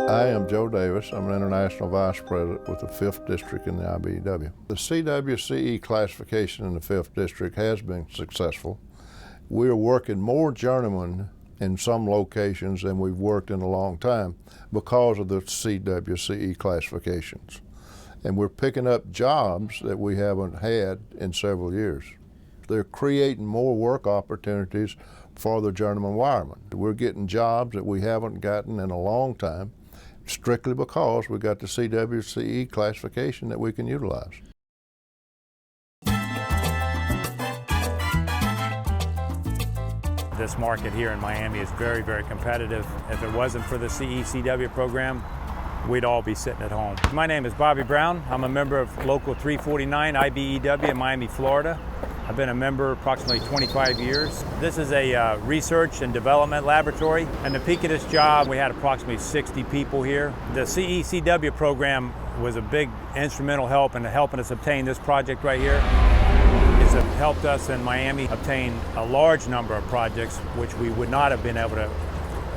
I am Joe Davis. I'm an International Vice President with the 5th District in the IBEW. The CWCE classification in the 5th District has been successful. We are working more journeymen in some locations than we've worked in a long time because of the CWCE classifications. And we're picking up jobs that we haven't had in several years. They're creating more work opportunities for the journeyman wiremen. We're getting jobs that we haven't gotten in a long time, strictly because we got the CWCE classification that we can utilize. This market here in Miami is very, very competitive. If it wasn't for the CECW program, we'd all be sitting at home. My name is Bobby Brown. I'm a member of Local 349 IBEW in Miami, Florida. I've been a member approximately 25 years. This is a research and development laboratory. And the peak of this job, we had approximately 60 people here. The CECW program was a big instrumental help in helping us obtain this project right here. It's helped us in Miami obtain a large number of projects which we would not have been able to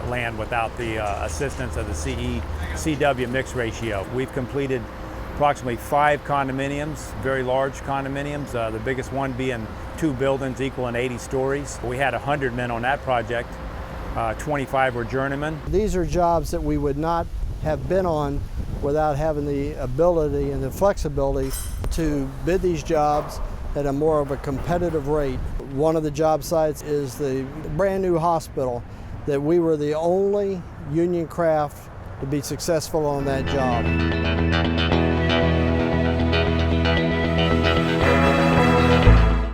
land without the assistance of the CECW mix ratio. We've completed approximately 5 condominiums, very large condominiums, the biggest one being 2 buildings equaling 80 stories. We had 100 men on that project, 25 were journeymen. These are jobs that we would not have been on without having the ability and the flexibility to bid these jobs at a more of a competitive rate. One of the job sites is the brand new hospital that we were the only union craft to be successful on that job.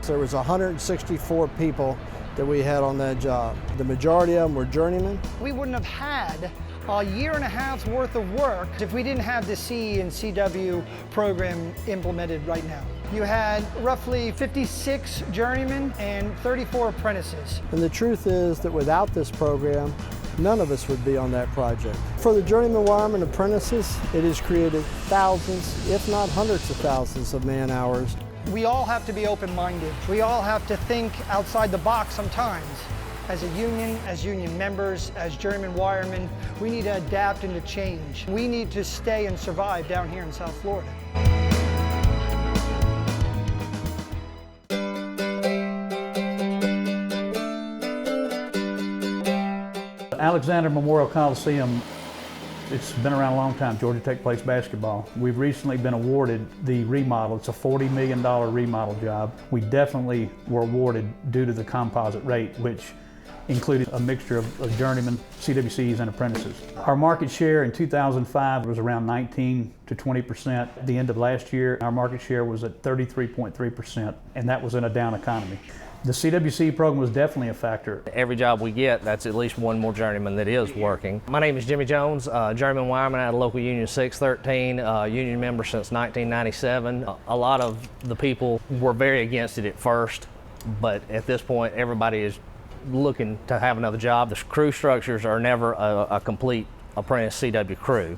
There was 164 people that we had on that job. The majority of them were journeymen. We wouldn't have had a year and a half's worth of work if we didn't have the CE and CW program implemented right now. You had roughly 56 journeymen and 34 apprentices. And the truth is that without this program, none of us would be on that project. For the journeyman wiremen apprentices, it has created thousands, if not hundreds of thousands of man hours. We all have to be open-minded. We all have to think outside the box sometimes. As a union, as union members, as journeyman wiremen, we need to adapt and to change. We need to stay and survive down here in South Florida. Alexander Memorial Coliseum, it's been around a long time, Georgia Tech plays basketball. We've recently been awarded the remodel. It's a $40 million remodel job. We definitely were awarded due to the composite rate, which included a mixture of journeymen, CWCs, and apprentices. Our market share in 2005 was around 19 to 20%. At the end of last year, our market share was at 33.3%, and that was in a down economy. The CWC program was definitely a factor. Every job we get, that's at least one more journeyman that is working. My name is Jimmy Jones, journeyman wireman out of local union 613, union member since 1997. A lot of the people were very against it at first, but at this point, everybody is looking to have another job. The crew structures are never a complete apprentice CW crew.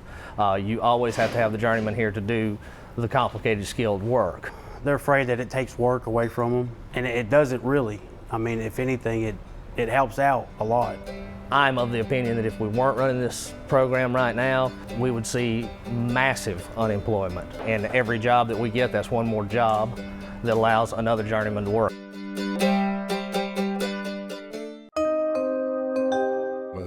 You always have to have the journeyman here to do the complicated, skilled work. They're afraid that it takes work away from them, and it doesn't really. I mean, if anything, it helps out a lot. I'm of the opinion that if we weren't running this program right now, we would see massive unemployment. And every job that we get, that's one more job that allows another journeyman to work.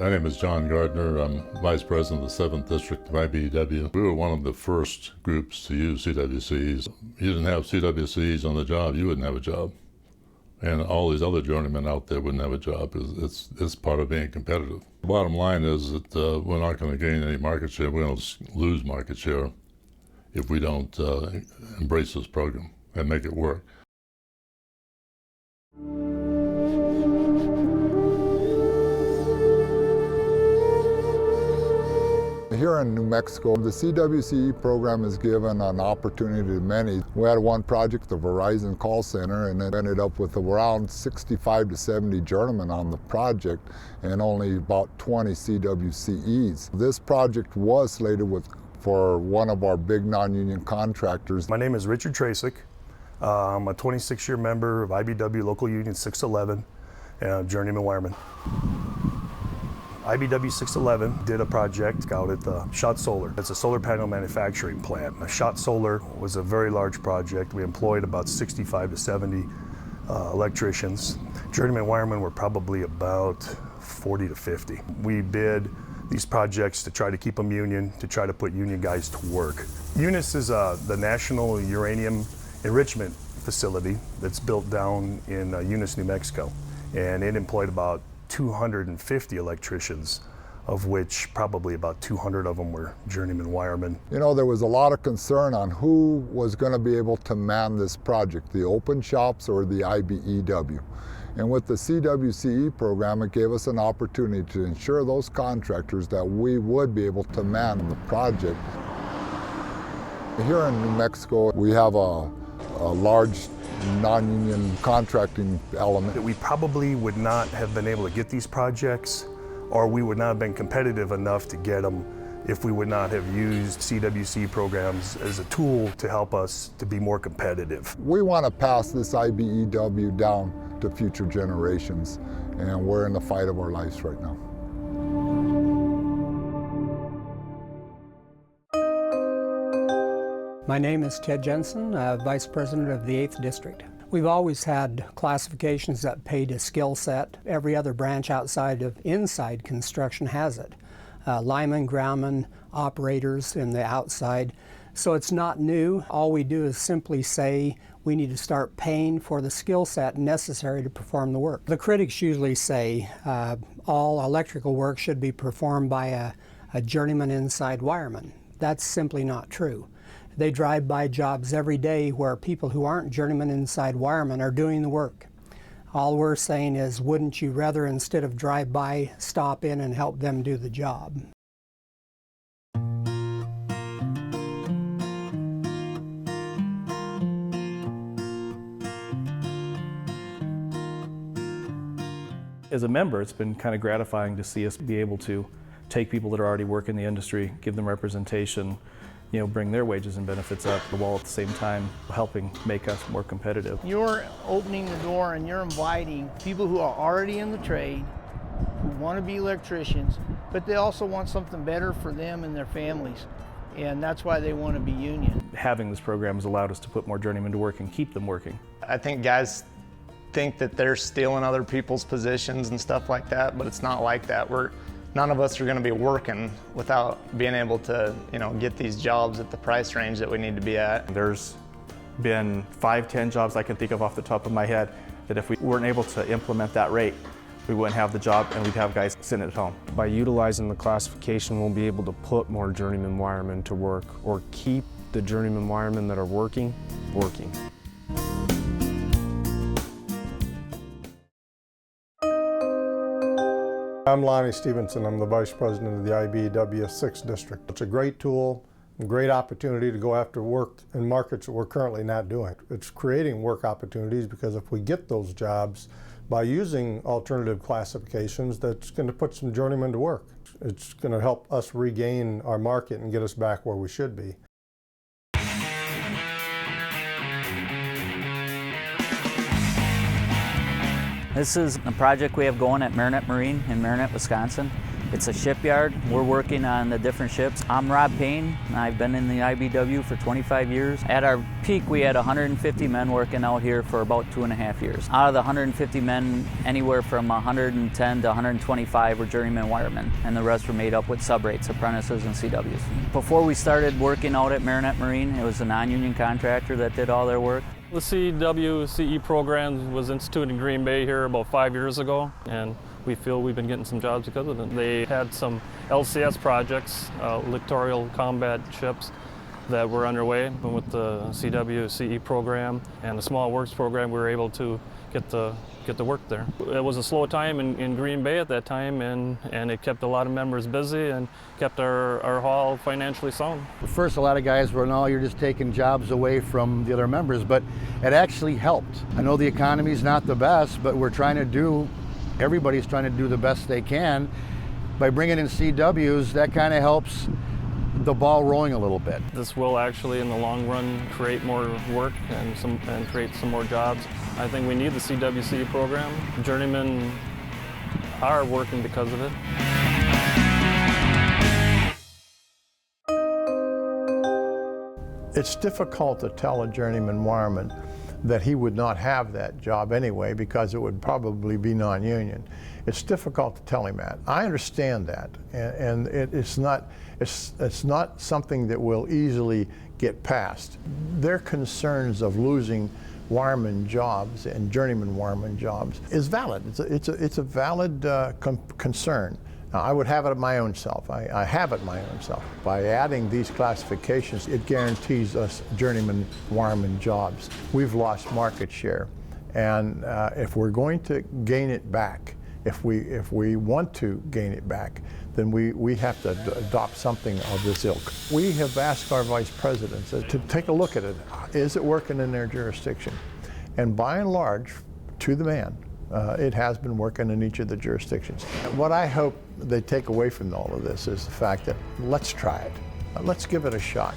My name is John Gardner. I'm Vice President of the 7th District of IBEW. We were one of the first groups to use CWCs. You didn't have CWCs on the job, you wouldn't have a job. And all these other journeymen out there wouldn't have a job. It's part of being competitive. The bottom line is that we're not going to gain any market share. We're going to lose market share if we don't embrace this program and make it work. Here in New Mexico, the CWCE program has given an opportunity to many. We had one project, the Verizon call center, and it ended up with around 65 to 70 journeymen on the project and only about 20 CWCEs. This project was slated for one of our big non-union contractors. My name is Richard Trasick. I'm a 26-year member of IBEW Local Union 611 and a journeyman wireman. IBEW 611 did a project out at the Shot Solar. It's a solar panel manufacturing plant. Shot Solar was a very large project. We employed about 65 to 70 electricians. Journeymen wiremen were probably about 40 to 50. We bid these projects to try to keep them union, to try to put union guys to work. UNIS is the National Uranium Enrichment Facility that's built down in Eunice, New Mexico. And it employed about 250 electricians, of which probably about 200 of them were journeyman wiremen. You know, there was a lot of concern on who was going to be able to man this project, the open shops or the IBEW. And with the CWCE program, it gave us an opportunity to ensure those contractors that we would be able to man the project. Here in New Mexico, we have a large non-union contracting element. We probably would not have been able to get these projects, or we would not have been competitive enough to get them if we would not have used CWC programs as a tool to help us to be more competitive. We want to pass this IBEW down to future generations, and we're in the fight of our lives right now. My name is Ted Jensen, Vice President of the 8th District. We've always had classifications that pay to skill set. Every other branch outside of inside construction has it. Linemen, groundmen, operators in the outside. So it's not new. All we do is simply say we need to start paying for the skill set necessary to perform the work. The critics usually say all electrical work should be performed by a journeyman inside wireman. That's simply not true. They drive by jobs every day where people who aren't journeyman inside wiremen are doing the work. All we're saying is, wouldn't you rather, instead of drive by, stop in and help them do the job? As a member, it's been kind of gratifying to see us be able to take people that are already working in the industry, give them representation, you know, bring their wages and benefits up, while at the same time helping make us more competitive. You're opening the door and you're inviting people who are already in the trade, who want to be electricians, but they also want something better for them and their families. And that's why they want to be union. Having this program has allowed us to put more journeymen to work and keep them working. I think guys think that they're stealing other people's positions and stuff like that, but it's not like that. None of us are going to be working without being able to, you know, get these jobs at the price range that we need to be at. There's been 5-10 jobs I can think of off the top of my head that if we weren't able to implement that rate, we wouldn't have the job and we'd have guys sitting at home. By utilizing the classification, we'll be able to put more journeyman wiremen to work, or keep the journeyman wiremen that are working. I'm Lonnie Stevenson. I'm the Vice President of the IBEW 6th District. It's a great tool, a great opportunity to go after work in markets that we're currently not doing. It's creating work opportunities, because if we get those jobs by using alternative classifications, that's going to put some journeymen to work. It's going to help us regain our market and get us back where we should be. This is a project we have going at Marinette Marine in Marinette, Wisconsin. It's a shipyard. We're working on the different ships. I'm Rob Payne. I've been in the IBEW for 25 years. At our peak, we had 150 men working out here for about 2.5 years. Out of the 150 men, anywhere from 110 to 125 were journeyman wiremen, and the rest were made up with subrates, apprentices, and CWs. Before we started working out at Marinette Marine, it was a non-union contractor that did all their work. The CWCE program was instituted in Green Bay here about 5 years ago, and we feel we've been getting some jobs because of it. They had some LCS projects, littoral combat ships, that were underway. And with the CWCE program and the Small Works program, we were able to get the work there. It was a slow time in Green Bay at that time, and it kept a lot of members busy and kept our hall financially sound. At first, a lot of guys were, no, you're just taking jobs away from the other members, but it actually helped. I know the economy's not the best, but everybody's trying to do the best they can. By bringing in CWs, that kind of helps the ball rolling a little bit. This will actually, in the long run, create more work and create some more jobs. I think we need the CWC program. Journeymen are working because of it. It's difficult to tell a journeyman wireman that he would not have that job anyway because it would probably be non-union. It's difficult to tell him that. I understand that, and it's not something that will easily get past. Their concerns of losing wireman jobs and journeyman wireman jobs is valid. It's a valid concern. Now, I would have it my own self. I have it my own self. By adding these classifications, it guarantees us journeyman wireman jobs. We've lost market share, and if we're going to gain it back, if we want to gain it back, then we have to adopt something of this ilk. We have asked our vice presidents to take a look at it. Is it working in their jurisdiction? And by and large, to the man, it has been working in each of the jurisdictions. What I hope they take away from all of this is the fact that let's try it. Let's give it a shot.